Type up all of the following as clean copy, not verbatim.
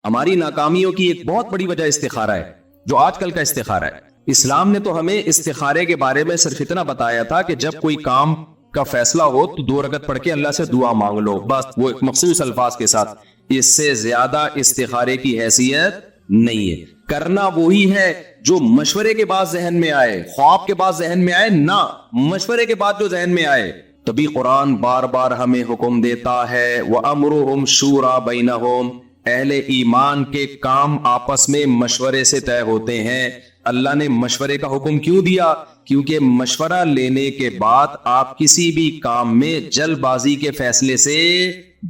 ہماری ناکامیوں کی ایک بہت بڑی وجہ استخارہ ہے، جو آج کل کا استخارہ ہے۔ اسلام نے تو ہمیں استخارے کے بارے میں صرف اتنا بتایا تھا کہ جب کوئی کام کا فیصلہ ہو تو 2 رکعت پڑھ کے اللہ سے دعا مانگ لو، بس وہ ایک مخصوص الفاظ کے ساتھ۔ اس سے زیادہ استخارے کی حیثیت نہیں ہے۔ کرنا وہی ہے جو مشورے کے بعد ذہن میں آئے، خواب کے بعد ذہن میں آئے نہ، مشورے کے بعد جو ذہن میں آئے۔ تبھی قرآن بار بار ہمیں حکم دیتا ہے وَأَمْرُهُمْ شُورَىٰ بَيْنَهُمْ، اہل ایمان کے کام آپس میں مشورے سے طے ہوتے ہیں۔ اللہ نے مشورے کا حکم کیوں دیا؟ کیونکہ مشورہ لینے کے بعد آپ کسی بھی کام میں جلد بازی کے فیصلے سے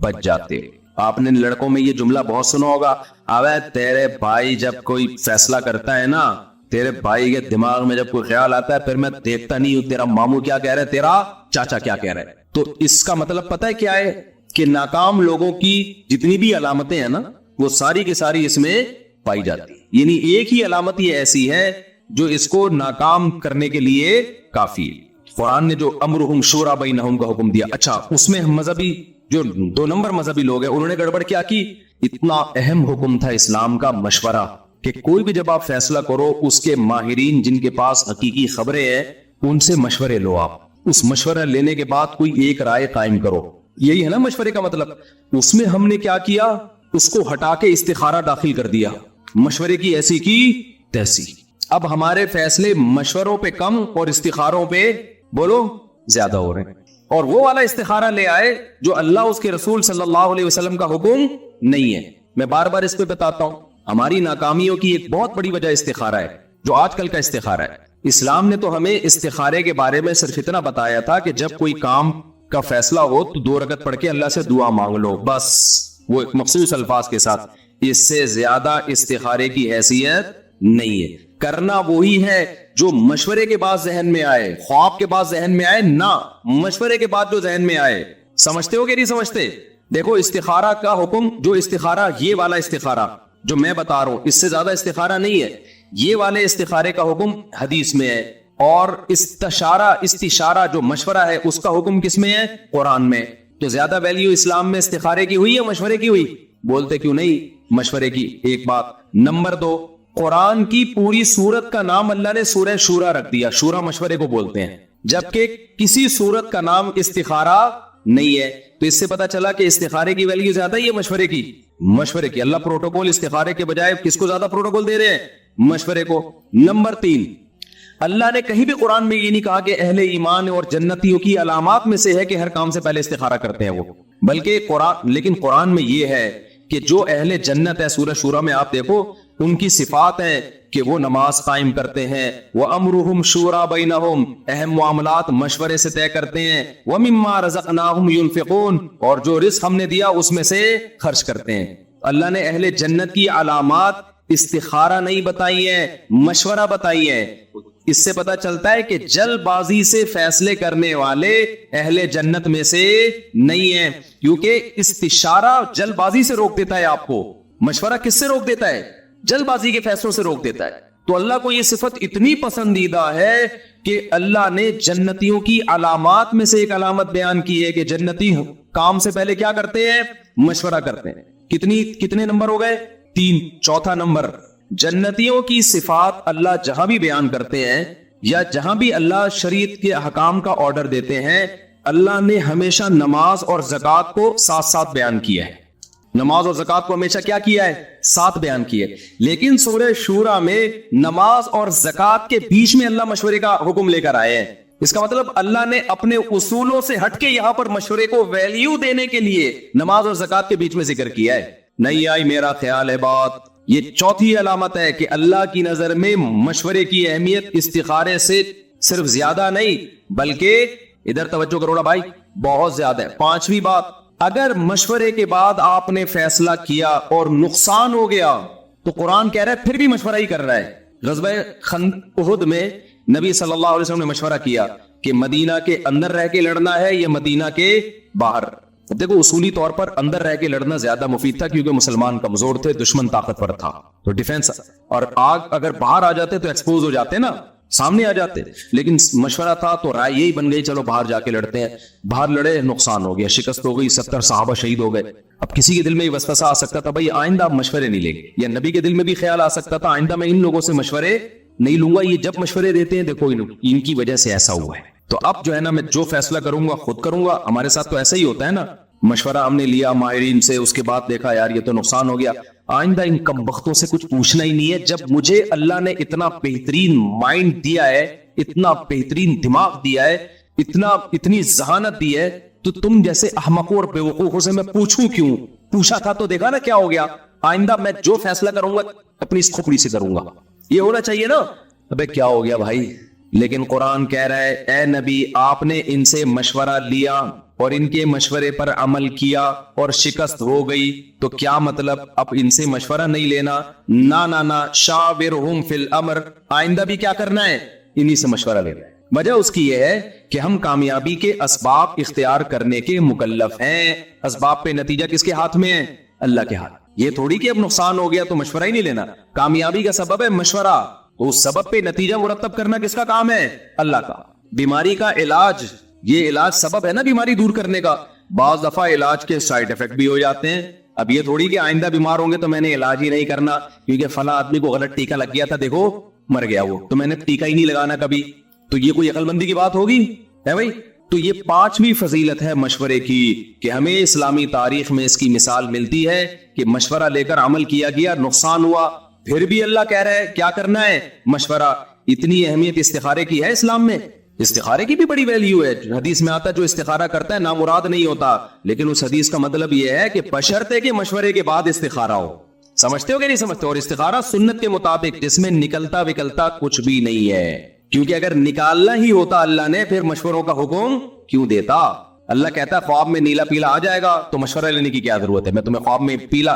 بچ جاتے۔ آپ نے لڑکوں میں یہ جملہ بہت سنا ہوگا، اوے تیرے بھائی جب کوئی فیصلہ کرتا ہے نا، تیرے بھائی کے دماغ میں جب کوئی خیال آتا ہے پھر میں دیکھتا نہیں ہوں تیرا ماموں کیا کہہ رہا ہے، تیرا چاچا کیا کہہ رہا ہے۔ تو اس کا مطلب پتہ ہے کیا ہے؟ کہ ناکام لوگوں کی جتنی بھی علامتیں ہیں نا، وہ ساری کی ساری اس میں پائی جاتی ہے۔ یعنی ایک ہی علامت یہ ایسی ہے جو اس کو ناکام کرنے کے لیے کافی ہے۔ قرآن نے جو امرہم شورا بینہم کا حکم دیا، اچھا اس میں مذہبی جو 2 نمبر مذہبی لوگ ہیں انہوں نے گڑبڑ کیا کی؟ اتنا اہم حکم تھا اسلام کا مشورہ، کہ کوئی بھی جب آپ فیصلہ کرو اس کے ماہرین جن کے پاس حقیقی خبریں ہیں ان سے مشورے لو۔ آپ اس مشورہ لینے کے بعد کوئی ایک رائے قائم کرو، یہی ہے نا مشورے کا مطلب۔ اس میں ہم نے کیا کیا؟ اس کو ہٹا کے استخارہ داخل کر دیا، مشورے کی ایسی کی تیسی۔ اب ہمارے فیصلے مشوروں پہ کم اور استخاروں پہ بولو زیادہ ہو رہے ہیں۔ اور وہ والا استخارہ لے آئے جو اللہ اس کے رسول صلی اللہ علیہ وسلم کا حکم نہیں ہے۔ میں بار بار اس پہ بتاتا ہوں، ہماری ناکامیوں کی ایک بہت بڑی وجہ استخارہ ہے، جو آج کل کا استخارہ ہے۔ اسلام نے تو ہمیں استخارے کے بارے میں صرف اتنا بتایا تھا کہ جب کوئی کام کا فیصلہ ہو تو 2 رکعت پڑھ کے اللہ سے دعا مانگ لو، بس وہ ایک مخصوص الفاظ کے ساتھ۔ اس سے زیادہ استخارے کی حیثیت نہیں ہے۔ کرنا وہی ہے جو مشورے کے بعد ذہن میں آئے، خواب کے بعد ذہن میں آئے نہ، مشورے کے بعد جو ذہن میں آئے۔ سمجھتے ہو کہ نہیں سمجھتے؟ دیکھو استخارہ کا حکم، جو استخارہ یہ والا استخارہ جو میں بتا رہا ہوں، اس سے زیادہ استخارہ نہیں ہے۔ یہ والے استخارے کا حکم حدیث میں ہے، اور استشارہ جو مشورہ ہے اس کا حکم کس میں ہے؟ قرآن میں۔ تو زیادہ ویلیو اسلام میں استخارے کی ہوئی یا مشورے کی ہوئی؟ بولتے کیوں نہیں مشورے کی؟ ایک بات۔ نمبر 2، قرآن کی پوری سورت کا نام اللہ نے سورہ شورا رکھ دیا۔ شورا مشورے کو بولتے ہیں، جبکہ کسی سورت کا نام استخارہ نہیں ہے۔ تو اس سے پتا چلا کہ استخارے کی ویلیو زیادہ ہی ہے مشورے کی؟ مشورے کی۔ اللہ پروٹوکول استخارے کے بجائے کس کو زیادہ پروٹوکول دے رہے ہیں؟ مشورے کو۔ نمبر 3، اللہ نے کہیں بھی قرآن میں یہ نہیں کہا کہ اہل ایمان اور جنتیوں کی علامات میں سے ہے کہ ہر کام سے پہلے استخارہ کرتے ہیں وہ، بلکہ لیکن قرآن میں یہ ہے کہ جو اہل جنت ہے، سورہ شورا میں آپ دیکھو ان کی صفات ہیں کہ وہ نماز قائم کرتے ہیں، وَأَمْرُهُمْ شُورَىٰ بَيْنَهُمْ، اہم معاملات مشورے سے طے کرتے ہیں، وَمِمَّا رَزَقْنَاهُمْ يُنْفِقُونَ، اور جو رزق ہم نے دیا اس میں سے خرچ کرتے ہیں۔ اللہ نے اہل جنت کی علامات استخارہ نہیں بتائی ہے، مشورہ بتائی ہے۔ اس سے پتا چلتا ہے کہ جلد بازی سے فیصلے کرنے والے اہل جنت میں سے نہیں ہیں، کیونکہ استشارہ جلد بازی سے روک دیتا ہے آپ کو، مشورہ کس سے روک دیتا ہے؟ جلد بازی کے فیصلوں سے روک دیتا ہے۔ تو اللہ کو یہ صفت اتنی پسندیدہ ہے کہ اللہ نے جنتیوں کی علامات میں سے ایک علامت بیان کی ہے کہ جنتی کام سے پہلے کیا کرتے ہیں؟ مشورہ کرتے ہیں۔ کتنے نمبر ہو گئے؟ 3۔ چوتھا نمبر، جنتیوں کی صفات اللہ جہاں بھی بیان کرتے ہیں یا جہاں بھی اللہ شریعت کے احکام کا آرڈر دیتے ہیں، اللہ نے ہمیشہ نماز اور زکوٰۃ کو ساتھ ساتھ بیان کیا ہے۔ نماز اور زکوٰۃ کو ہمیشہ کیا کیا ہے؟ ساتھ بیان کیا ہے۔ لیکن سورہ شورا میں نماز اور زکوٰۃ کے بیچ میں اللہ مشورے کا حکم لے کر آئے ہیں۔ اس کا مطلب اللہ نے اپنے اصولوں سے ہٹ کے یہاں پر مشورے کو ویلیو دینے کے لیے نماز اور زکوٰۃ کے بیچ میں ذکر کیا ہے۔ نہیں آئی میرا خیال ہے بات؟ یہ چوتھی علامت ہے کہ اللہ کی نظر میں مشورے کی اہمیت استخارے سے صرف زیادہ نہیں بلکہ، ادھر توجہ کرو نا بھائی، بہت زیادہ ہے۔ 5ویں بات، اگر مشورے کے بعد آپ نے فیصلہ کیا اور نقصان ہو گیا تو قرآن کہہ رہا ہے پھر بھی مشورہ ہی کر رہا ہے۔ غزوہ احد میں نبی صلی اللہ علیہ وسلم نے مشورہ کیا کہ مدینہ کے اندر رہ کے لڑنا ہے یا مدینہ کے باہر۔ دیکھو اصولی طور پر اندر رہ کے لڑنا زیادہ مفید تھا، کیونکہ مسلمان کمزور تھے، دشمن طاقتور تھا، تو ڈیفنس، اور آگ اگر باہر آ جاتے تو ایکسپوز ہو جاتے نا، سامنے آ جاتے. لیکن مشورہ تھا تو رائے یہی بن گئی چلو باہر جا کے لڑتے ہیں. باہر لڑے, نقصان ہو گیا, شکست ہو گئی, 70 صحابہ شہید ہو گئے. اب کسی کے دل میں یہ وسوسہ آ سکتا تھا بھائی آئندہ آپ مشورے نہیں لیں گے, یا نبی کے دل میں بھی خیال آ سکتا تھا آئندہ میں ان لوگوں سے مشورے نہیں لوں گا, یہ جب مشورے دیتے ہیں دیکھو ان کی وجہ سے ایسا ہوا ہے. تو اب جو ہے نا میں جو فیصلہ کروں گا خود کروں گا. ہمارے ساتھ تو ایسا ہی ہوتا ہے نا, مشورہ ہم نے لیا ماہرین سے, اس کے بعد دیکھا یار یہ تو نقصان ہو گیا, آئندہ ان کم بختوں سے کچھ پوچھنا ہی نہیں ہے. جب مجھے اللہ نے اتنا بہترین مائنڈ دیا ہے, اتنا بہترین دماغ دیا ہے, اتنی ذہانت دی ہے, تو تم جیسے احمقوں اور بیوقوفوں سے میں پوچھوں کیوں؟ پوچھا تھا تو دیکھا نا کیا ہو گیا. آئندہ میں جو فیصلہ کروں گا اپنی اس کھوپڑی سے کروں گا, یہ ہونا چاہیے نا. ابے کیا ہو گیا بھائی؟ لیکن قرآن کہہ رہا ہے اے نبی آپ نے ان سے مشورہ لیا اور ان کے مشورے پر عمل کیا اور شکست ہو گئی, تو کیا مطلب اب ان سے مشورہ نہیں لینا؟ نہ شاورہم فی الامر, آئندہ بھی کیا کرنا ہے؟ انہی سے مشورہ لینا ہے. وجہ اس کی یہ ہے کہ ہم کامیابی کے اسباب اختیار کرنے کے مکلف ہیں. اسباب پہ نتیجہ کس کے ہاتھ میں ہے؟ اللہ کے ہاتھ. یہ تھوڑی کہ اب نقصان ہو گیا تو مشورہ ہی نہیں لینا. کامیابی کا سبب ہے مشورہ, تو اس سبب پہ نتیجہ مرتب کرنا کس کا کام ہے؟ اللہ کا. بیماری کا علاج, یہ علاج سبب ہے نا بیماری دور کرنے کا. بعض دفعہ علاج کے سائیڈ افیکٹ بھی ہو جاتے ہیں. اب یہ تھوڑی کہ آئندہ بیمار ہوں گے تو میں نے علاج ہی نہیں کرنا کیونکہ فلاں آدمی کو غلط ٹیکا لگ گیا تھا, دیکھو مر گیا وہ, تو میں نے ٹیکا ہی نہیں لگانا کبھی. تو یہ کوئی عقل مندی کی بات ہوگی ہے بھائی؟ تو یہ 5ویں فضیلت ہے مشورے کی کہ ہمیں اسلامی تاریخ میں اس کی مثال ملتی ہے کہ مشورہ لے کر عمل کیا گیا, نقصان ہوا, پھر بھی اللہ کہہ رہا ہے کیا کرنا ہے؟ مشورہ. اتنی اہمیت استخارے کی ہے اسلام میں. استخارے کی بھی بڑی ویلیو ہے. حدیث میں آتا ہے جو استخارہ کرتا ہے نامراد نہیں ہوتا, لیکن اس حدیث کا مطلب یہ ہے کہ بشرطے کے مشورے کے بعد استخارہ ہو. سمجھتے ہو کہ نہیں سمجھتے؟ اور استخارہ سنت کے مطابق جس میں نکلتا وکلتا کچھ بھی نہیں ہے, کیونکہ اگر نکالنا ہی ہوتا اللہ نے پھر مشوروں کا حکم کیوں دیتا؟ اللہ کہتا ہے خواب میں نیلا پیلا آ جائے گا تو مشورہ لینے کی کیا ضرورت ہے؟ میں تمہیں خواب میں پیلا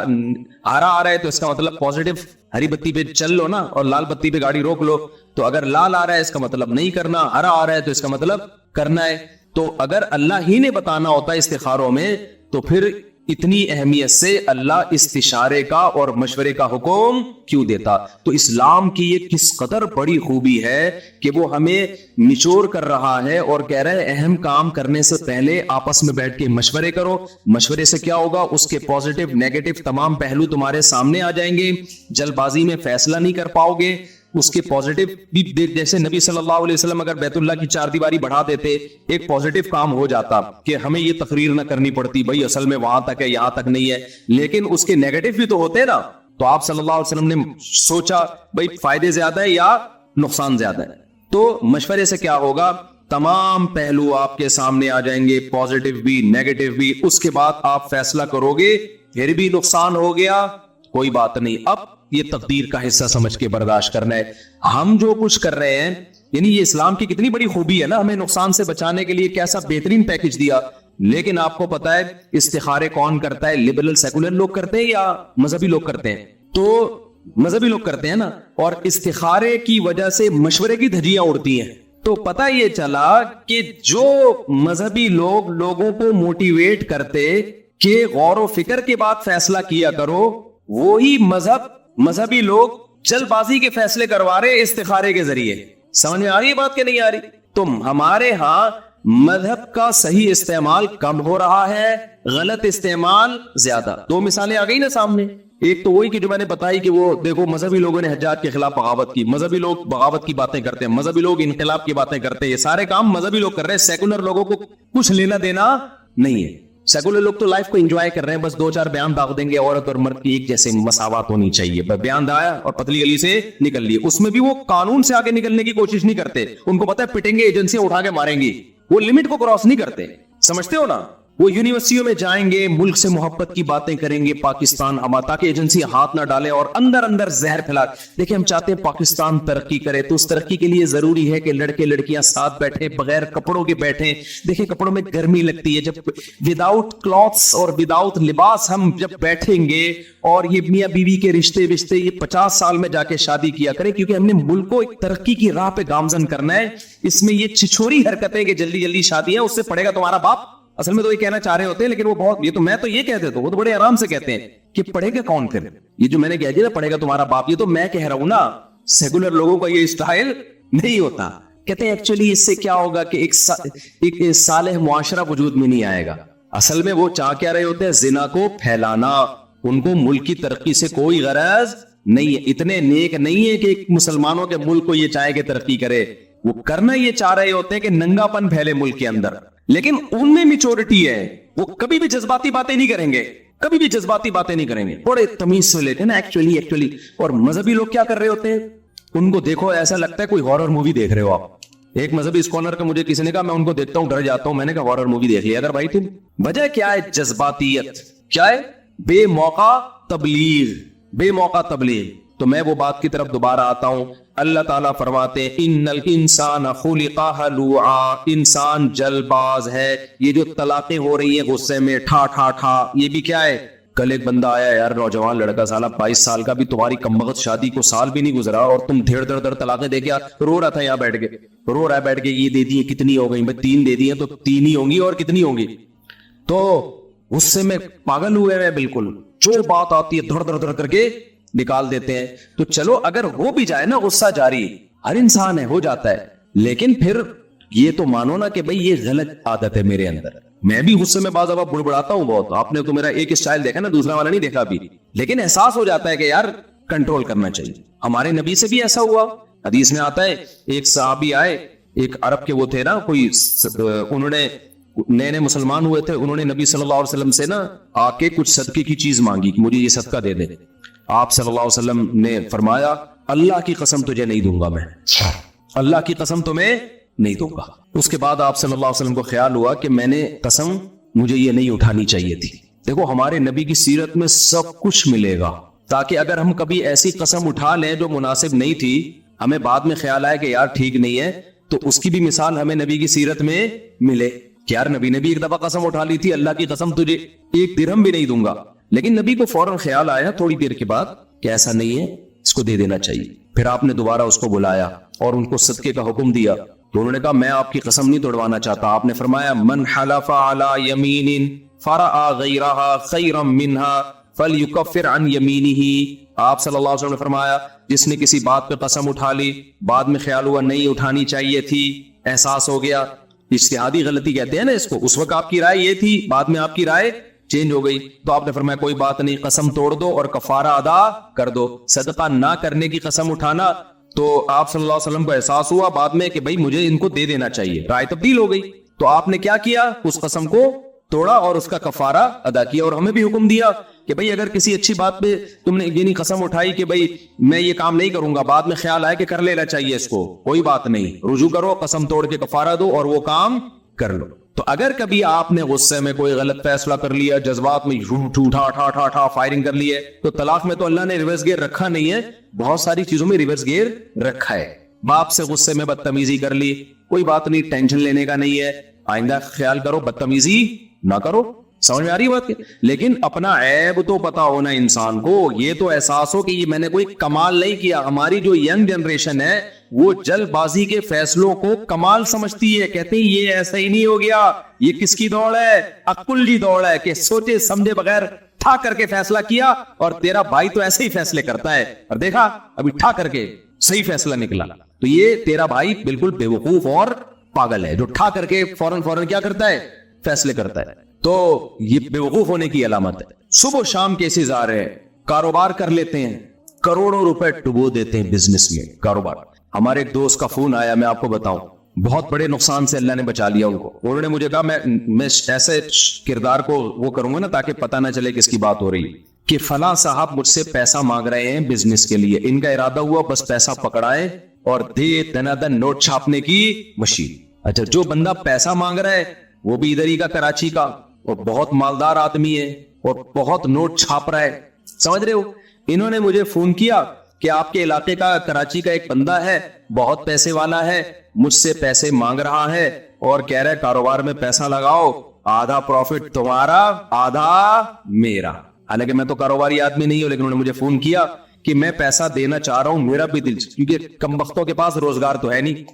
ہرا آ رہا ہے تو اس کا مطلب پوزیٹو ہری بتی پہ چل لو نا, اور لال بتی پہ گاڑی روک لو. تو اگر لال آ رہا ہے اس کا مطلب نہیں کرنا, ہرا آ رہا ہے تو اس کا مطلب کرنا ہے. تو اگر اللہ ہی نے بتانا ہوتا استخاروں میں تو پھر اتنی اہمیت سے اللہ استشارے کا اور مشورے کا حکم کیوں دیتا؟ تو اسلام کی یہ کس قدر بڑی خوبی ہے کہ وہ ہمیں نچوڑ کر رہا ہے اور کہہ رہا ہے اہم کام کرنے سے پہلے آپس میں بیٹھ کے مشورے کرو. مشورے سے کیا ہوگا؟ اس کے پازیٹیو نیگیٹو تمام پہلو تمہارے سامنے آ جائیں گے. جلد بازی میں فیصلہ نہیں کر پاؤ گے. اس کے پازیٹیو بھی, جیسے نبی صلی اللہ علیہ وسلم اگر بیت اللہ کی 4 دیواری بڑھا دیتے ایک پازیٹیو کام ہو جاتا کہ ہمیں یہ تقریر نہ کرنی پڑتی بھائی اصل میں وہاں تک ہے یہاں تک نہیں ہے, لیکن اس کے نیگیٹو بھی تو ہوتے نا. تو آپ صلی اللہ علیہ وسلم نے سوچا بھائی فائدے زیادہ ہے یا نقصان زیادہ ہے, تو مشورے سے کیا ہوگا؟ تمام پہلو آپ کے سامنے آ جائیں گے, پازیٹیو بھی نیگیٹو بھی. اس کے بعد آپ فیصلہ کرو گے, پھر بھی نقصان ہو گیا کوئی بات نہیں, اب یہ تقدیر کا حصہ سمجھ کے برداشت کرنا ہے. ہم جو کچھ کر رہے ہیں, یعنی یہ اسلام کی کتنی بڑی خوبی ہے نا, ہمیں نقصان سے بچانے کے لیے کیسا بہترین پیکج دیا. لیکن آپ کو پتا ہے استخارے کون کرتا ہے؟ لبرل سیکولر لوگ کرتے ہیں یا مذہبی لوگ کرتے ہیں؟ تو مذہبی لوگ کرتے ہیں نا, اور استخارے کی وجہ سے مشورے کی دھجیاں اڑتی ہیں. تو پتا یہ چلا کہ جو مذہبی لوگ لوگوں کو موٹیویٹ کرتے کہ غور و فکر کے بعد فیصلہ کیا کرو, وہی مذہبی لوگ جلد بازی کے فیصلے کروا رہے استخارے کے ذریعے. سمجھ میں آ رہی ہے بات کہ نہیں آ رہی؟ تو ہمارے ہاں مذہب کا صحیح استعمال کم ہو رہا ہے, غلط استعمال زیادہ. 2 مثالیں آ گئی نا سامنے. ایک تو وہی کہ جو میں نے بتائی کہ وہ دیکھو مذہبی لوگوں نے حجاج کے خلاف بغاوت کی, مذہبی لوگ بغاوت کی باتیں کرتے ہیں, مذہبی لوگ انقلاب کی باتیں کرتے ہیں. یہ سارے کام مذہبی لوگ کر رہے ہیں, سیکولر لوگوں کو کچھ لینا دینا نہیں ہے. سیکولر لوگ تو لائف کو انجوائے کر رہے ہیں, بس 2-4 بیان داغ دیں گے عورت اور مرد کی ایک جیسے مساوات ہونی چاہیے, بیان دایا اور پتلی گلی سے نکل لیے. اس میں بھی وہ قانون سے آگے نکلنے کی کوشش نہیں کرتے, ان کو پتہ ہے پٹیں گے ایجنسیاں اٹھا کے ماریں گی, وہ لمٹ کو کراس نہیں کرتے. سمجھتے ہو نا؟ وہ یونیورسٹیوں میں جائیں گے, ملک سے محبت کی باتیں کریں گے, پاکستان ہمارا, تاکہ ایجنسی ہاتھ نہ ڈالے اور اندر زہر پھیلا. دیکھیں ہم چاہتے ہیں پاکستان ترقی کرے, تو اس ترقی کے لیے ضروری ہے کہ لڑکے لڑکیاں ساتھ بیٹھیں, بغیر کپڑوں کے بیٹھیں. دیکھیں کپڑوں میں گرمی لگتی ہے, جب وداؤٹ کلوتھس اور وداؤٹ لباس ہم جب بیٹھیں گے, اور یہ میاں بیوی کے رشتے یہ 50 سال میں جا کے شادی کیا کریں, کیونکہ ہم نے ملک کو ایک ترقی کی راہ پہ گامزن کرنا ہے. اس میں یہ چھچوری حرکتیں کہ جلدی شادیاں, اس سے پڑے گا تمہارا باپ. اصل میں تو یہ کہنا چاہ رہے ہوتے ہیں, لیکن وہ بہت, یہ تو میں تو یہ کہہ دیتا ہوں, وہ تو بڑے آرام سے کہتے ہیں کہ پڑھے گا کون پھر. یہ جو میں نے کہہ دیا نا پڑھے گا تمہارا باپ, یہ تو میں کہہ رہا ہوں نا. سیکولر لوگوں کا یہ اسٹائل نہیں ہوتا. کہتے ہیں ایکچولی اس سے کیا ہوگا کہ ایک صالح معاشرہ وجود میں نہیں آئے گا. اصل میں وہ چاہ کیا رہے ہوتے ہیں؟ زنا کو پھیلانا. ان کو ملک کی ترقی سے کوئی غرض نہیں ہے. اتنے نیک نہیں ہے کہ ایک مسلمانوں کے ملک کو یہ چاہے کہ ترقی کرے. وہ کرنا یہ چاہ رہے ہوتے ہیں کہ ننگا پن پھیلے ملک کے اندر. لیکن ان میں میچورٹی ہے, وہ کبھی بھی جذباتی باتیں نہیں کریں گے, کبھی بھی جذباتی باتیں نہیں کریں گے, بڑے تمیز سے لیتے ہیں نا ایکچولی. اور مذہبی لوگ کیا کر رہے ہوتے ہیں؟ ان کو دیکھو ایسا لگتا ہے کوئی ہارر مووی دیکھ رہے ہو آپ. ایک مذہبی اسکالر کا مجھے کسی نے کہا, میں ان کو دیکھتا ہوں ڈر جاتا ہوں. میں نے کہا ہارر مووی دیکھ لیا اگر بھائی تم. وجہ کیا ہے؟ جذباتیت. کیا ہے؟ بے موقع تبلیغ, بے موقع تبلیغ. تو میں وہ بات کی طرف دوبارہ آتا ہوں. اللہ تعالیٰ فرماتے ہیں ان الانسان خلق ہلوعا, انسان جل باز ہے. یہ جو طلاقیں ہو رہی ہیں غصے میں ٹھا ٹھا ٹھا, یہ بھی کیا ہے؟ کل ایک بندہ آیا یار, نوجوان لڑکا, سالہ 22 سال کا, بھی تمہاری کمبخت شادی کو سال بھی نہیں گزرا اور تم دھیر دھڑ دھڑ طلاقیں دے کے رو رہا تھا یہاں بیٹھ کے, رو رہا ہے بیٹھ کے. یہ دے دی کتنی ہو گئی؟ میں 3 دے دی ہیں, تو 3 ہی ہوں گی, اور کتنی ہوں گی؟ تو غصے میں پاگل ہوئے ہیں بالکل. جو بات آتی ہے دھڑ دھڑ دھڑ کر کے نکال دیتے ہیں. تو چلو اگر ہو بھی جائے نا غصہ جاری, ہر انسان ہے, ہو جاتا ہے. لیکن پھر یہ تو مانو نا کہ بھئی یہ غلط عادت ہے میرے اندر. میں بھی غصے میں بعض دفعہ بڑبڑاتا ہوں بہت. آپ نے تو میرا ایک اسٹائل دیکھا نا, دوسرا والا نہیں دیکھا ابھی. لیکن احساس ہو جاتا ہے کہ یار کنٹرول کرنا چاہیے. ہمارے نبی سے بھی ایسا ہوا. حدیث میں آتا ہے ایک صحابی آئے, ایک عرب کے وہ تھے نا کوئی, انہوں نے نئے نئے مسلمان ہوئے تھے. انہوں نے نبی صلی اللہ علیہ وسلم سے نا آ کے کچھ صدقے کی چیز مانگی کہ مجھے یہ صدقہ دے دے. آپ صلی اللہ علیہ وسلم نے فرمایا اللہ کی قسم تجھے نہیں دوں گا, میں اللہ کی قسم تمہیں نہیں دوں گا. اس کے بعد آپ صلی اللہ علیہ وسلم کو خیال ہوا کہ میں نے قسم مجھے یہ نہیں اٹھانی چاہیے تھی. دیکھو ہمارے نبی کی سیرت میں سب کچھ ملے گا, تاکہ اگر ہم کبھی ایسی قسم اٹھا لیں جو مناسب نہیں تھی, ہمیں بعد میں خیال آئے کہ یار ٹھیک نہیں ہے, تو اس کی بھی مثال ہمیں نبی کی سیرت میں ملے کہ یار نبی نے بھی ایک دفعہ قسم اٹھا لی تھی, اللہ کی قسم تجھے 1 درہم بھی نہیں دوں گا. لیکن نبی کو فوراً خیال آیا تھوڑی دیر کے بعد کہ ایسا نہیں ہے, اس کو دے دینا چاہیے. پھر آپ نے دوبارہ اس کو بلایا اور ان کو صدقے کا حکم دیا. تو انہوں نے کہا میں آپ کی قسم نہیں توڑوانا چاہتا. آپ نے فرمایا من حلف علی یمین فرأى غیرها خیرا منها فلیکفر عن یمینہ. آپ صلی اللہ علیہ وسلم نے فرمایا جس نے کسی بات پہ قسم اٹھا لی, بعد میں خیال ہوا نہیں اٹھانی چاہیے تھی, احساس ہو گیا, اجتہادی غلطی کہتے ہیں نا اس کو. اس وقت آپ کی رائے یہ تھی, بعد میں آپ کی رائے چینج ہو گئی, تو آپ نے فرمایا کوئی بات نہیں, قسم توڑ دو اور کفارہ ادا کر دو. صدقہ نہ کرنے کی قسم اٹھانا, تو آپ صلی اللہ علیہ وسلم کو احساس ہوا بعد میں کہ بھائی مجھے ان کو دے دینا چاہیے, رائے تبدیل ہو گئی. تو آپ نے کیا کیا؟ اس قسم کو توڑا اور اس کا کفارہ ادا کیا. اور ہمیں بھی حکم دیا کہ بھئی اگر کسی اچھی بات پہ تم نے یعنی قسم اٹھائی کہ بھئی میں یہ کام نہیں کروں گا, بعد میں خیال آئے کہ کر لینا چاہیے اس کو, کوئی بات نہیں, رجوع کرو, قسم توڑ کے کفارہ دو اور وہ کام کر لو. تو اگر کبھی آپ نے غصے میں کوئی غلط فیصلہ کر لیا, جذبات میں ٹھا فائرنگ کر لی ہے, تو طلاق میں تو اللہ نے ریورس گیئر رکھا نہیں ہے, بہت ساری چیزوں میں ریورس گیئر رکھا ہے. باپ سے غصے میں بدتمیزی کر لی, کوئی بات نہیں, ٹینشن لینے کا نہیں ہے, آئندہ خیال کرو بدتمیزی نہ کرو. سمجھ میں آ رہی بات؟ لیکن اپنا عیب تو پتا ہونا انسان کو, یہ تو احساس ہو کہ یہ میں نے کوئی کمال نہیں کیا. ہماری جو ینگ جنریشن ہے وہ جلد بازی کے فیصلوں کو کمال سمجھتی ہے, کہتے ہیں یہ ایسا ہی نہیں ہو گیا, یہ کس کی دوڑ ہے؟ عقل کی دوڑ ہے, کہ سوچے سمجھے بغیر ٹھا کر کے فیصلہ کیا, اور تیرا بھائی تو ایسے ہی فیصلے کرتا ہے, اور دیکھا ابھی ٹھا کر کے صحیح فیصلہ نکلا. تو یہ تیرا بھائی بالکل بے وقوف اور پاگل ہے جو ٹھا کر کے فوراً کیا کرتا ہے؟ فیصلے کرتا ہے. تو یہ بے وقوف ہونے کی علامت ہے. صبح و شام کیسز آ رہے ہیں, کاروبار کر لیتے ہیں, کروڑوں روپے ڈبو دیتے ہیں بزنس میں, کاروبار. ہمارے ایک دوست کا فون آیا, میں آپ کو بتاؤں, بہت بڑے نقصان سے اللہ نے بچا لیا ان کو. انہوں نے مجھے کہا میں ایسے کردار کو وہ کروں گا نا تاکہ پتہ نہ چلے کس کی بات ہو رہی ہے, کہ فلاں صاحب مجھ سے پیسہ مانگ رہے ہیں بزنس کے لیے. ان کا ارادہ ہوا بس پیسہ پکڑائے اور دے دنادن نوٹ چھاپنے کی مشین. اچھا, جو بندہ پیسہ مانگ رہا ہے وہ بھی ادھر ہی کا, کراچی کا, اور بہت مالدار آدمی ہے اور بہت نوٹ چھاپ رہا ہے. سمجھ رہے ہو؟ انہوں نے مجھے فون کیا کہ آپ کے علاقے کا کراچی کا ایک بندہ ہے, بہت پیسے والا ہے, مجھ سے پیسے مانگ رہا ہے اور کہہ رہا ہے کاروبار میں پیسہ لگاؤ, آدھا پروفٹ تمہارا آدھا میرا. حالانکہ میں تو کاروباری آدمی نہیں ہوں, لیکن انہوں نے مجھے فون کیا کہ میں پیسہ دینا چاہ رہا ہوں, میرا بھی دل, کیونکہ کم بختوں کے پاس روزگار تو ہے نہیں.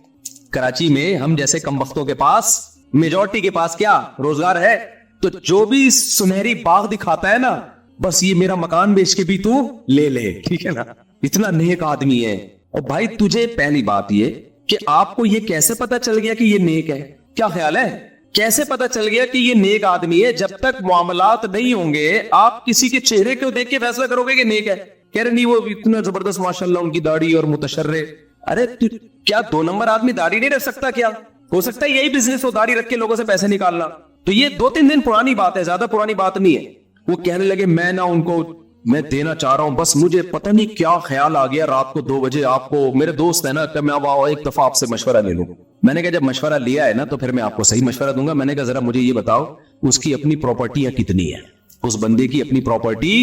کراچی میں ہم جیسے کم بختوں کے پاس, میجورٹی کے پاس کیا روزگار ہے؟ تو جو بھی سنہری باغ دکھاتا ہے نا, بس یہ میرا مکان بیچ کے بھی تو لے لے, ٹھیک ہے نا, اتنا نیک آدمی ہے. اور بھائی تجھے پہلی بات یہ کہ آپ کو یہ کیسے پتا چل گیا کہ یہ نیک ہے؟ کیا خیال ہے کیسے پتا چل گیا کہ یہ نیک آدمی ہے؟ جب تک معاملات نہیں ہوں گے آپ کسی کے چہرے کو دیکھ کے فیصلہ کرو گے کہ نیک ہے. کہہ رہے نہیں وہ اتنا زبردست ماشاءاللہ ان کی داڑھی اور متشرع. ارے کیا 2 نمبر آدمی داڑھی نہیں رکھ سکتا؟ کیا ہو سکتا ہے یہی بزنس ہو، داڑھی رکھ کے لوگوں سے پیسے نکالنا؟ تو یہ 2-3 دن پرانی بات ہے، زیادہ پرانی بات نہیں ہے. وہ کہنے لگے میں نہ ان کو میں دینا چاہ رہا ہوں، بس مجھے پتہ نہیں کیا خیال آ گیا رات کو 2 بجے آپ کو، میرے دوست ہے نا، کہ میں ایک دفعہ آپ سے مشورہ لے لوں. میں نے کہا جب مشورہ لیا ہے نا تو پھر میں آپ کو صحیح مشورہ دوں گا. میں نے کہا ذرا مجھے یہ بتاؤ اس کی اپنی پراپرٹیاں کتنی ہیں، اس بندے کی اپنی پراپرٹی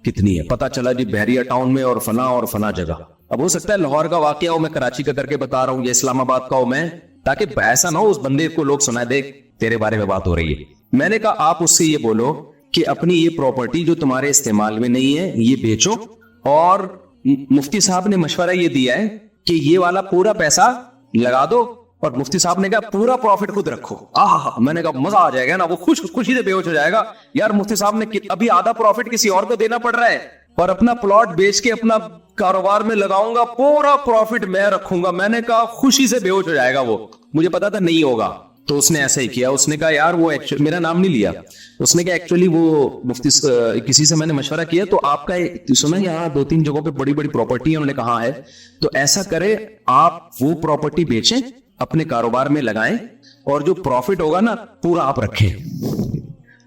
کتنی ہے؟ پتا چلا جی بحریہ ٹاؤن میں اور فلاں جگہ. اب ہو سکتا ہے لاہور کا واقعہ ہو، میں کراچی کا کر کے بتا رہا ہوں، یا اسلام آباد کا ہو میں، تاکہ ایسا نہ ہو اس بندے کو لوگ سنائے دیکھ تیرے بارے میں بات ہو رہی ہے. میں نے کہا آپ اس سے یہ بولو کہ اپنی یہ پراپرٹی جو تمہارے استعمال میں نہیں ہے یہ بیچو، اور مفتی صاحب نے مشورہ یہ دیا ہے کہ یہ والا پورا پیسہ لگا دو، اور مفتی صاحب نے کہا پورا پروفٹ خود رکھو. میں نے کہا مزہ آ جائے گا نا، وہ خوشی سے بے ہوش ہو جائے گا. یار مفتی صاحب نے ابھی آدھا پروفٹ کسی اور کو دینا پڑ رہا ہے، اور اپنا پلاٹ بیچ کے اپنا کاروبار میں لگاؤں گا، پورا پروفٹ میں رکھوں گا. میں نے کہا خوشی سے بے ہوش ہو جائے گا. وہ مجھے پتا تھا نہیں ہوگا، تو اس نے ایسا ہی کیا. اس نے کہا یار وہ میرا نام نہیں لیا، اس نے کہا ایکچولی وہ مفتی کسی سے میں نے مشورہ کیا تو آپ کا سنا یہاں 2-3 جگہوں پہ بڑی بڑی پراپرٹی ہیں. انہوں نے کہا ہے تو ایسا کرے آپ وہ پراپرٹی بیچیں، اپنے کاروبار میں لگائیں، اور جو پروفٹ ہوگا نا پورا آپ رکھیں.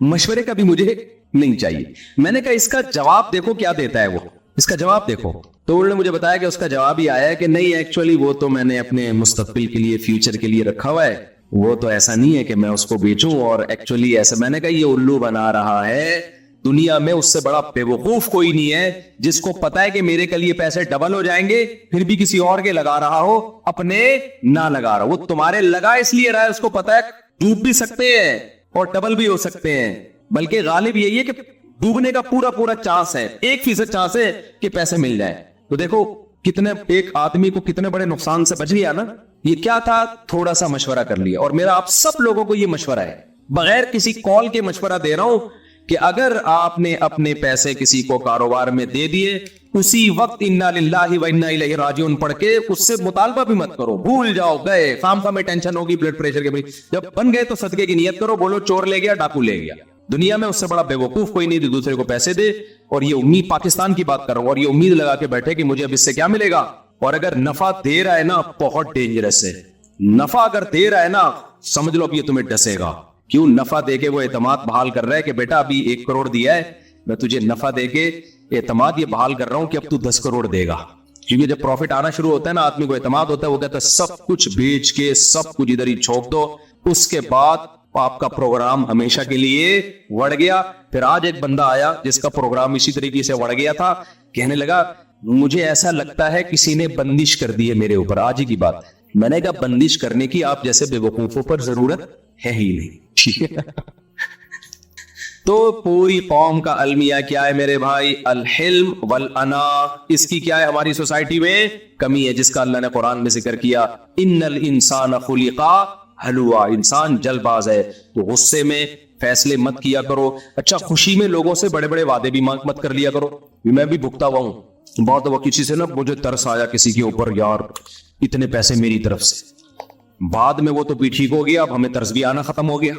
مشورے کا بھی مجھے نہیں چاہیے. میں نے کہا اس کا جواب دیکھو کیا دیتا ہے وہ، اس کا جواب دیکھو. تو انہوں نے مجھے بتایا کہ اس کا جواب ہی آیا ہے کہ نہیں ایکچولی وہ تو میں نے اپنے مستقبل کے لیے، فیوچر کے لیے رکھا ہوا ہے، وہ تو ایسا نہیں ہے کہ میں اس کو بیچوں. اور ایکچولی ایسا، میں نے کہا یہ الو بنا رہا ہے، دنیا میں اس سے بڑا بے وقوف کوئی نہیں ہے جس کو پتا ہے کہ میرے کے لیے پیسے ڈبل ہو جائیں گے پھر بھی کسی اور کے لگا رہا ہو، اپنے نہ لگا رہا. وہ تمہارے لگا اس لیے رہا ہے، اس کو پتا ہے ڈوب بھی سکتے ہیں اور ڈبل بھی ہو سکتے ہیں، بلکہ غالب یہی ہے کہ ڈوبنے کا پورا چانس ہے، 1% چانس ہے کہ پیسے مل جائیں. تو دیکھو کتنے ایک آدمی کو کتنے بڑے نقصان سے بچ گیا نا. یہ کیا تھا؟ تھوڑا سا مشورہ کر لیا. اور میرا آپ سب لوگوں کو یہ مشورہ ہے، بغیر کسی کال کے مشورہ دے رہا ہوں کہ اگر آپ نے اپنے پیسے کسی کو کاروبار میں دے دیے، اسی وقت انا للہ و انا الیہ راجعون پڑھ کے اس سے مطالبہ بھی مت کرو. بھول جاؤ، گئے خام میں ٹینشن ہوگی بلڈ پریشر کے، جب بن گئے تو صدقے کی نیت کرو. بولو چور لے گیا، ڈاکو لے گیا، دنیا میں اس سے بڑا بے وقوف کوئی نہیں جو دوسرے کو پیسے دے. اور یہ امید، پاکستان کی بات کر رہا ہوں، اور یہ امید لگا کے بیٹھے کہ مجھے اب اس سے کیا ملے گا. اور اگر نفع دے رہا ہے نا، بہت ڈینجرس ہے. نفع اگر دے رہا ہے نا، سمجھ لو اب یہ تمہیں ڈسے گا. کیوں؟ نفع دے کے وہ اعتماد بحال کر رہا ہے کہ بیٹا ابھی 1 کروڑ دیا ہے، میں تجھے نفع دے کے اعتماد یہ بحال کر رہا ہوں کہ اب تو 10 کروڑ دے گا. کیونکہ جب پروفٹ آنا شروع ہوتا ہے نا، آدمی کو اعتماد ہوتا ہے، وہ کہتا ہے سب کچھ بیچ کے سب کچھ ادھر ہی چھوپ دو. اس کے بعد آپ کا پروگرام ہمیشہ کے لیے وڑ گیا. پھر آج ایک بندہ آیا جس کا پروگرام اسی طریقے سے وڑ گیا تھا، کہنے لگا مجھے ایسا لگتا ہے کسی نے بندش کر دی ہے میرے اوپر. آج ہی کی بات. میں نے کہا بندش کرنے کی آپ جیسے بے وقوفوں پر ضرورت ہے ہی نہیں. ٹھیک ہے؟ تو پوری قوم کا المیہ کیا ہے میرے بھائی؟ الحلم والانا. اس کی کیا ہے ہماری سوسائٹی میں کمی ہے، جس کا اللہ نے قرآن میں ذکر کیا. ان الانسان خلق ہلوا. انسان جلد باز ہے، تو غصے میں فیصلے مت کیا کرو. اچھا خوشی میں لوگوں سے بڑے بڑے وعدے بھی مت کر لیا کرو. میں بھی بھگتا ہوا ہوں بہت دفعہ کسی سے نا، مجھے ترس آیا کسی کے اوپر، یار اتنے پیسے میری طرف سے، بعد میں وہ تو بھی ٹھیک ہو گیا، اب ہمیں ترس بھی آنا ختم ہو گیا،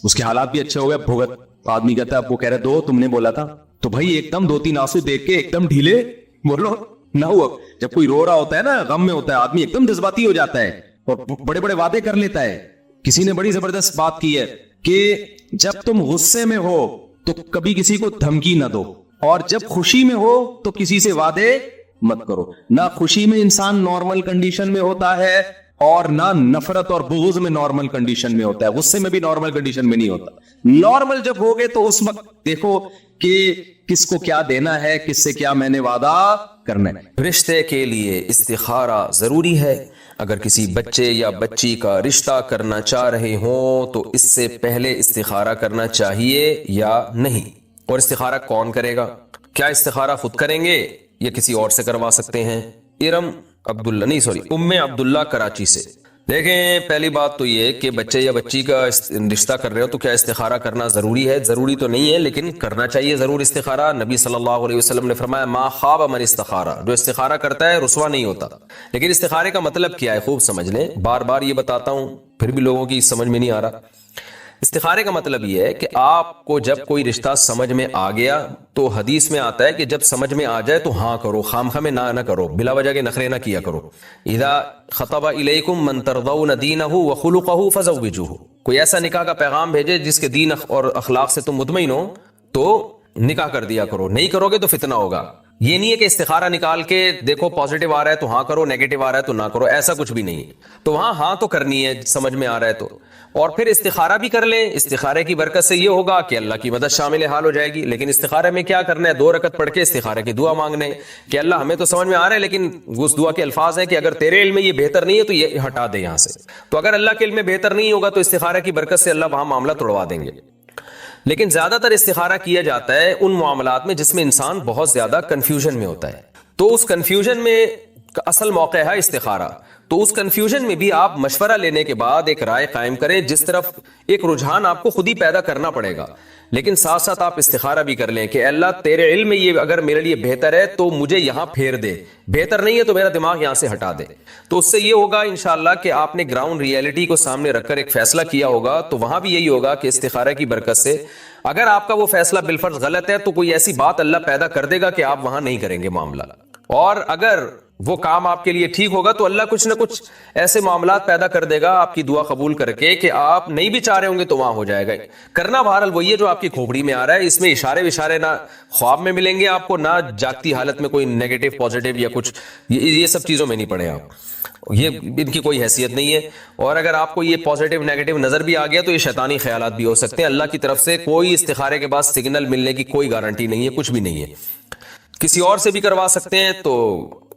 اس کے حالات بھی اچھے ہو گئے. بھگت آدمی کہتا ہے اب وہ کہہ رہے دو تم نے بولا تھا، تو بھائی ایک دم 2-3 آنسو دیکھ کے ایک دم ڈھیلے بولو نہ ہوا. جب کوئی رو رہا ہوتا ہے نا، غم میں ہوتا ہے آدمی، ایک دم جذباتی ہو جاتا ہے اور بڑے بڑے وعدے کر لیتا ہے. کسی نے بڑی زبردست بات کی ہے کہ جب تم غصے میں ہو تو کبھی کسی کو دھمکی نہ دو، اور جب خوشی میں ہو تو کسی سے وعدے مت کرو. نہ خوشی میں انسان نارمل کنڈیشن میں ہوتا ہے، اور نہ نفرت اور بغض میں نارمل کنڈیشن میں ہوتا ہے. غصے میں بھی نارمل کنڈیشن میں نہیں ہوتا. نارمل جب ہوگے تو اس وقت دیکھو کہ کس کو کیا دینا ہے، کس سے کیا میں نے وعدہ کرنا ہے. رشتے کے لیے استخارہ ضروری ہے. اگر کسی بچے یا بچی کا رشتہ کرنا چاہ رہے ہوں تو اس سے پہلے استخارہ کرنا چاہیے یا نہیں؟ اور استخارہ کون کرے گا؟ کیا استخارہ خود کریں گے یا کسی اور سے کروا سکتے ہیں؟ ام عبداللہ کراچی سے. دیکھیں پہلی بات تو یہ کہ بچے یا بچی کا رشتہ کر رہے ہو تو کیا استخارہ کرنا ضروری ہے؟ ضروری تو نہیں ہے لیکن کرنا چاہیے ضرور استخارہ۔ نبی صلی اللہ علیہ وسلم نے فرمایا ما خاب من استخارہ، جو استخارہ کرتا ہے رسوا نہیں ہوتا۔ لیکن استخارے کا مطلب کیا ہے خوب سمجھ لیں، بار بار یہ بتاتا ہوں پھر بھی لوگوں کی سمجھ میں نہیں آ رہا۔ استخارے کا مطلب یہ ہے کہ آپ کو جب کوئی رشتہ سمجھ میں آ گیا تو حدیث میں آتا ہے کہ جب سمجھ میں آ جائے تو ہاں کرو، خامخواہ میں نہ کرو، بلا وجہ کے نخرے نہ کیا کرو۔ اذا خطب الیکم من ترضون دینہ وخلقہ فزوجوہ، کوئی ایسا نکاح کا پیغام بھیجے جس کے دین اور اخلاق سے تم مطمئن ہو تو نکاح کر دیا کرو، نہیں کرو گے تو فتنہ ہوگا۔ یہ نہیں ہے کہ استخارہ نکال کے دیکھو پازیٹیو آ رہا ہے تو ہاں کرو، نیگیٹو آ رہا ہے تو نہ کرو، ایسا کچھ بھی نہیں ہے۔ تو وہاں ہاں تو کرنی ہے سمجھ میں آ رہا ہے تو، اور پھر استخارہ بھی کر لیں۔ استخارے کی برکت سے یہ ہوگا کہ اللہ کی مدد شامل حال ہو جائے گی۔ لیکن استخارے میں کیا کرنا ہے؟ 2 رکعت پڑھ کے استخارے کی دعا مانگنے کہ اللہ ہمیں تو سمجھ میں آ رہا ہے لیکن اس دعا کے الفاظ ہیں کہ اگر تیرے علم میں یہ بہتر نہیں ہے تو یہ ہٹا دے یہاں سے۔ تو اگر اللہ کے علم میں بہتر نہیں ہوگا تو استخارے کی برکت سے اللہ وہاں معاملہ توڑوا دیں گے۔ لیکن زیادہ تر استخارہ کیا جاتا ہے ان معاملات میں جس میں انسان بہت زیادہ کنفیوژن میں ہوتا ہے، تو اس کنفیوژن میں اصل موقع ہے استخارہ۔ تو اس کنفیوژن میں بھی آپ مشورہ لینے کے بعد ایک رائے قائم کریں جس طرف ایک رجحان آپ کو خود ہی پیدا کرنا پڑے گا، لیکن ساتھ ساتھ آپ استخارہ بھی کر لیں کہ اللہ تیرے علم میں یہ اگر میرے لیے بہتر ہے تو مجھے یہاں پھیر دے، بہتر نہیں ہے تو میرا دماغ یہاں سے ہٹا دے۔ تو اس سے یہ ہوگا انشاءاللہ کہ آپ نے گراؤنڈ ریئلٹی کو سامنے رکھ کر ایک فیصلہ کیا ہوگا، تو وہاں بھی یہی ہوگا کہ استخارہ کی برکت سے اگر آپ کا وہ فیصلہ بالفرض غلط ہے تو کوئی ایسی بات اللہ پیدا کر دے گا کہ آپ وہاں نہیں کریں گے معاملہ، اور اگر وہ کام آپ کے لیے ٹھیک ہوگا تو اللہ کچھ نہ کچھ ایسے معاملات پیدا کر دے گا آپ کی دعا قبول کر کے کہ آپ نہیں بھی چاہ رہے ہوں گے تو وہاں ہو جائے گا۔ کرنا بہرحال وہی ہے جو آپ کی کھوپڑی میں آ رہا ہے، اس میں اشارے وشارے نہ خواب میں ملیں گے آپ کو، نہ جاگتی حالت میں کوئی نیگیٹو پازیٹیو یا کچھ یہ سب چیزوں میں نہیں پڑے آپ، یہ ان کی کوئی حیثیت نہیں ہے۔ اور اگر آپ کو یہ پازیٹیو نیگیٹو نظر بھی آ گیا تو یہ شیطانی خیالات بھی ہو سکتے ہیں۔ اللہ کی طرف سے کوئی استخارے کے بعد سگنل ملنے کی کوئی گارنٹی نہیں ہے، کچھ بھی نہیں ہے۔ کسی اور سے بھی کروا سکتے ہیں تو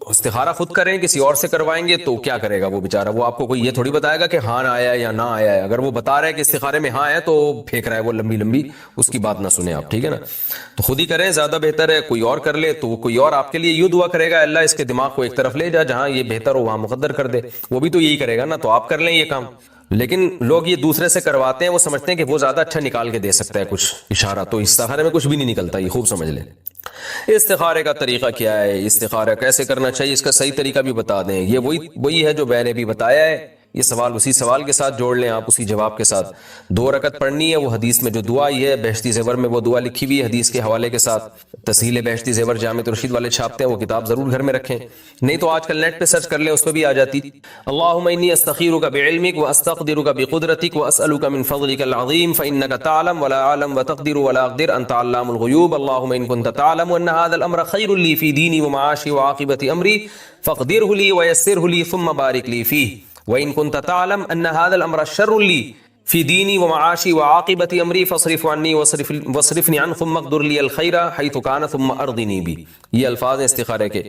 استخارہ خود کریں، کسی اور سے کروائیں گے تو کیا کرے گا وہ بیچارہ؟ وہ آپ کو کوئی یہ تھوڑی بتائے گا کہ ہاں آیا ہے یا نہ آیا ہے۔ اگر وہ بتا رہا ہے کہ استخارے میں ہاں ہے تو پھینک رہا ہے وہ لمبی لمبی، اس کی بات نہ سنیں آپ، ٹھیک ہے نا؟ تو خود ہی کریں زیادہ بہتر ہے۔ کوئی اور کر لے تو وہ کوئی اور آپ کے لیے یوں دعا کرے گا اللہ اس کے دماغ کو ایک طرف لے جا، جہاں یہ بہتر ہو وہاں مقدر کر دے، وہ بھی تو یہی کرے گا نا۔ تو آپ کر لیں یہ کام، لیکن لوگ یہ دوسرے سے کرواتے ہیں، وہ سمجھتے ہیں کہ وہ زیادہ اچھا نکال کے دے سکتا ہے کچھ اشارہ، تو استخارے میں کچھ بھی نہیں نکلتا، یہ خوب سمجھ لیں۔ استخارے کا طریقہ کیا ہے، استخارہ کیسے کرنا چاہیے، اس کا صحیح طریقہ بھی بتا دیں۔ یہ وہی ہے جو میں نے بھی بتایا ہے، یہ سوال اسی سوال کے ساتھ جوڑ لیں آپ، اسی جواب کے ساتھ 2 رکعت پڑھنی ہے۔ وہ حدیث میں جو دعا آئی ہے بہشتی زیور میں وہ دعا لکھی ہوئی ہے حدیث کے حوالے کے ساتھ، تسہیل بہشتی زیور جامع رشید والے چھاپتے ہیں، وہ کتاب ضرور گھر میں رکھیں، نہیں تو آج کل نیٹ پہ سرچ کر لیں، اس پہ بھی آ جاتی۔ اللہم انی استخیرک بعلمک واستقدرک بقدرتک واسألک من فضلک العظیم فانک تعلم ولا اعلم وتقدر ولا اقدر انت علام الغیوب اللہم ان کنت تعلم ان هذا الامر خیر لی فی دینی ومعاشی وعاقبۃ امری فاقدره لی ویسره لی ثم بارک لی فیہ وَإِن كُنْتَ تَعْلَمْ أَنَّ هَذَا الْأَمْرَ شَرٌّ لِّي فِي دِينِي وَمَعَاشِي وَعَاقِبَةِ أَمْرِي فَاصْرِفْ عَنِّي وَاصْرِفْنِي عَنْهُ ثُمَّ اقْدُرْ لِي الْخَيْرَ حَيْثُ كَانَ ثُمَّ أَرْضِنِي بِهِ۔ یہ الفاظ ہیں استخارے کے،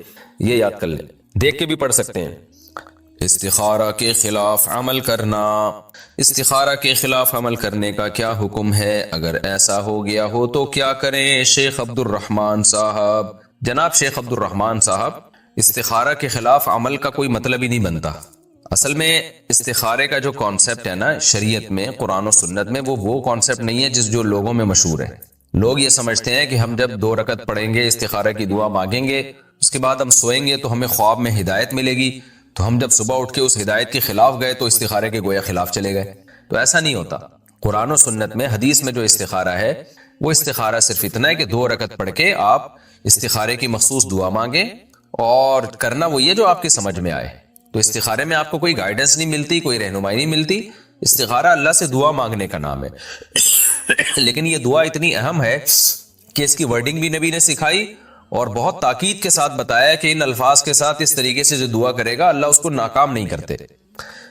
یہ یاد کر لیں، دیکھ کے بھی پڑھ سکتے ہیں۔ استخارہ کے خلاف عمل کرنا، استخارہ کے خلاف عمل کرنے کا کیا حکم ہے؟ اگر ایسا ہو گیا ہو تو کیا کریں؟ شیخ عبد الرحمن صاحب، جناب شیخ عبد الرحمن صاحب، استخارہ کے خلاف عمل کا کوئی مطلب ہی نہیں بنتا۔ اصل میں استخارے کا جو کانسیپٹ ہے نا شریعت میں، قرآن و سنت میں، وہ کانسیپٹ نہیں ہے جو لوگوں میں مشہور ہے۔ لوگ یہ سمجھتے ہیں کہ ہم جب 2 رکعت پڑھیں گے، استخارے کی دعا مانگیں گے، اس کے بعد ہم سوئیں گے تو ہمیں خواب میں ہدایت ملے گی، تو ہم جب صبح اٹھ کے اس ہدایت کے خلاف گئے تو استخارے کے گویا خلاف چلے گئے۔ تو ایسا نہیں ہوتا۔ قرآن و سنت میں، حدیث میں جو استخارہ ہے، وہ استخارہ صرف اتنا ہے کہ 2 رکعت پڑھ کے آپ استخارے کی مخصوص دعا مانگیں، اور کرنا وہی ہے جو آپ کی سمجھ میں آئے۔ تو استخارے میں آپ کو کوئی گائیڈنس نہیں ملتی، کوئی رہنمائی نہیں ملتی، استخارہ اللہ سے دعا مانگنے کا نام ہے۔ لیکن یہ دعا اتنی اہم ہے کہ اس کی ورڈنگ بھی نبی نے سکھائی اور بہت تاکید کے ساتھ بتایا کہ ان الفاظ کے ساتھ اس طریقے سے جو دعا کرے گا اللہ اس کو ناکام نہیں کرتے۔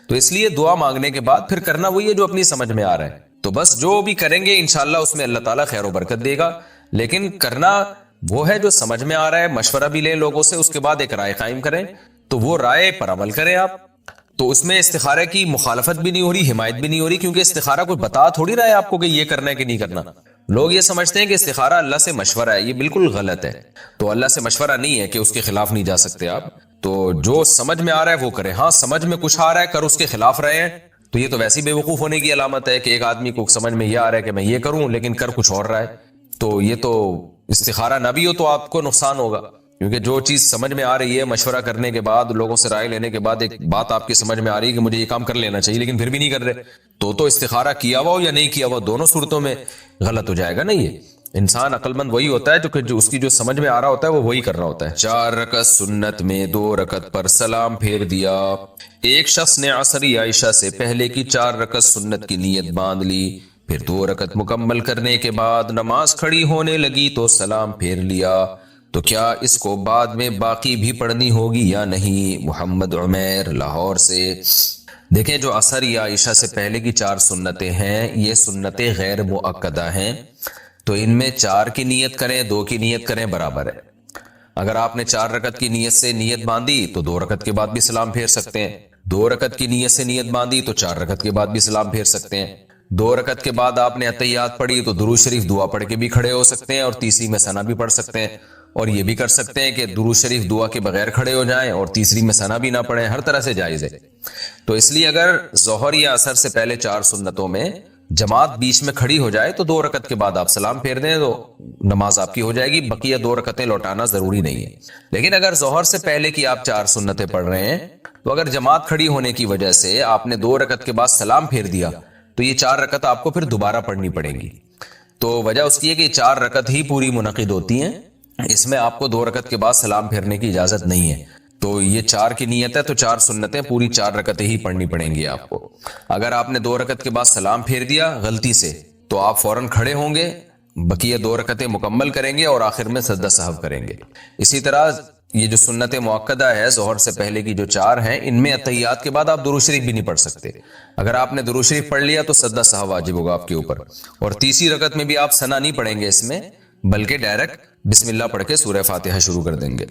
تو اس لیے دعا مانگنے کے بعد پھر کرنا وہی ہے جو اپنی سمجھ میں آ رہا ہے، تو بس جو بھی کریں گے انشاءاللہ اس میں اللہ تعالیٰ خیر و برکت دے گا۔ لیکن کرنا وہ ہے جو سمجھ میں آ رہا ہے، مشورہ بھی لیں لوگوں سے، اس کے بعد ایک رائے قائم کریں، تو وہ رائے پر عمل کریں آپ۔ تو اس میں استخارہ کی مخالفت بھی نہیں ہو رہی، حمایت بھی نہیں ہو رہی، کیونکہ استخارہ کوئی بتا تھوڑی رہا ہے آپ کو کہ یہ کرنا ہے کہ نہیں کرنا۔ لوگ یہ سمجھتے ہیں کہ استخارہ اللہ سے مشورہ ہے، یہ بالکل غلط ہے۔ تو اللہ سے مشورہ نہیں ہے کہ اس کے خلاف نہیں جا سکتے آپ، تو جو سمجھ میں آ رہا ہے وہ کرے. ہاں سمجھ میں کچھ آ رہا ہے کر اس کے خلاف رہے ہیں تو یہ تو ویسی بے وقوف ہونے کی علامت ہے کہ ایک آدمی کو سمجھ میں یہ آ رہا ہے کہ میں یہ کروں لیکن کر کچھ اور رہا ہے. تو یہ تو استخارہ نہ بھی ہو تو آپ کو نقصان ہوگا, کیونکہ جو چیز سمجھ میں آ رہی ہے مشورہ کرنے کے بعد, لوگوں سے رائے لینے کے بعد ایک بات آپ کی سمجھ میں آ رہی ہے کہ مجھے یہ کام کر لینا چاہیے لیکن پھر بھی نہیں کر رہے, تو استخارہ کیا ہوا ہو یا نہیں کیا ہوا دونوں صورتوں میں غلط ہو جائے گا نا. یہ انسان عقل مند وہی ہوتا ہے جو اس کی جو سمجھ میں آ رہا ہوتا ہے وہ وہی کر رہا ہوتا ہے. 4 رکعت سنت میں 2 رکعت پر سلام پھیر دیا. ایک شخص نے عصر یا عشاء سے پہلے کی 4 رکعت سنت کی نیت باندھ لی, پھر 2 رکعت مکمل کرنے کے بعد نماز کھڑی ہونے لگی تو سلام پھیر لیا, تو کیا اس کو بعد میں باقی بھی پڑھنی ہوگی یا نہیں؟ محمد عمیر لاہور سے. دیکھیں جو عصر یا عشاء سے پہلے کی 4 سنتیں ہیں یہ سنتیں غیر مؤکدہ ہیں, تو ان میں 4 کی نیت کریں 2 کی نیت کریں برابر ہے. اگر آپ نے 4 رکعت کی نیت سے نیت باندھی تو 2 رکعت کے بعد بھی سلام پھیر سکتے ہیں, 2 رکعت کی نیت سے نیت باندھی تو 4 رکعت کے بعد بھی سلام پھیر سکتے ہیں, 2 رکعت کے بعد آپ نے اتحیات پڑھی تو درود شریف دعا پڑھ کے بھی کھڑے ہو سکتے ہیں اور تیسری میں ثنا بھی پڑھ سکتے ہیں, اور یہ بھی کر سکتے ہیں کہ درود شریف دعا کے بغیر کھڑے ہو جائیں اور تیسری میں ثنا بھی نہ پڑھیں, ہر طرح سے جائز ہے. تو اس لیے اگر ظہر یا عصر سے پہلے 4 سنتوں میں جماعت بیچ میں کھڑی ہو جائے تو 2 رکعت کے بعد آپ سلام پھیر دیں تو نماز آپ کی ہو جائے گی, بقیہ 2 رکعتیں لوٹانا ضروری نہیں ہے. لیکن اگر ظہر سے پہلے کی آپ 4 سنتیں پڑھ رہے ہیں تو اگر جماعت کھڑی ہونے کی وجہ سے آپ نے 2 رکعت کے بعد سلام پھیر دیا تو یہ 4 رکعت آپ کو پھر دوبارہ پڑھنی پڑیں گی. تو وجہ اس کی ہے کہ 4 رکعت ہی پوری منعقد ہوتی ہیں, اس میں آپ کو 2 رکعت کے بعد سلام پھیرنے کی اجازت نہیں ہے. تو یہ 4 کی نیت ہے تو 4 سنتیں پوری 4 رکعتیں ہی پڑھنی پڑیں گی آپ کو. اگر آپ نے 2 رکعت کے بعد سلام پھیر دیا غلطی سے تو آپ فوراً کھڑے ہوں گے, بقیہ 2 رکعتیں مکمل کریں گے اور آخر میں سجدہ سہو کریں گے. اسی طرح یہ جو سنت مؤکدہ ہے ظہر سے پہلے کی جو 4 ہیں ان میں اتحیات کے بعد آپ درود شریف بھی نہیں پڑھ سکتے. اگر آپ نے درود شریف پڑھ لیا تو سجدہ سہو واجب ہوگا آپ کے اوپر, اور تیسری رکعت میں بھی آپ ثنا نہیں پڑھیں گے اس میں, بلکہ ڈائریکٹ بسم اللہ پڑھ کے سورہ فاتحہ شروع کر دیں گے.